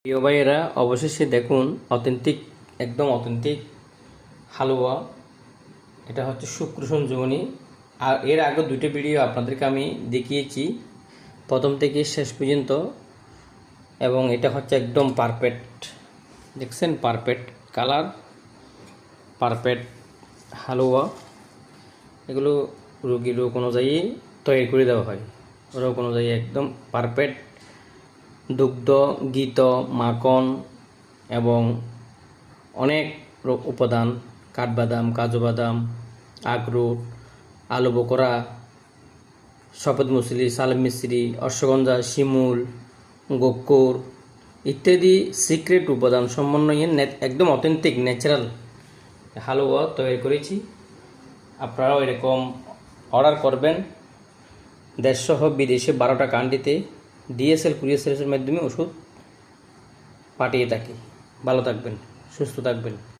প্রিয় ভাইয়েরা, অবশেষে দেখুন একদম অথেন্টিক হালুয়া। এটা হচ্ছে শুক্র সঞ্জীবনী। আর এর আগে দুটো ভিডিও আপনাদেরকে আমি দেখিয়েছি প্রথম থেকে শেষ পর্যন্ত, এবং এটা হচ্ছে একদম পারফেক্ট। দেখছেন, পারফেক্ট কালার, পারফেক্ট হালুয়া। এগুলো রোগীর রোগ অনুযায়ী তৈরি করে দেওয়া হয়, রোগ অনুযায়ী একদম পারফেক্ট। দুগ্ধ, ঘিত, মাখন এবং অনেক উপাদান, কাঠবাদাম, কাজু বাদাম, আখরোট, আলু বকরা, সফেদ মুসলি, সালেম মিশ্রি, অশ্বগন্ধা, শিমুল, গোক্কুর ইত্যাদি সিক্রেট উপাদান সমন্বয়ে একদম অথেন্টিক ন্যাচারাল হালুয়া তৈরি করেছি। আপনারাও এরকম অর্ডার করবেন। দেশসহ বিদেশে 12টা কান্ট্রিতে ডিএসএল কুরিয়ার সার্ভিসের মাধ্যমে ওষুধ পাঠিয়ে থাকি। ভালো থাকবেন, সুস্থ থাকবেন।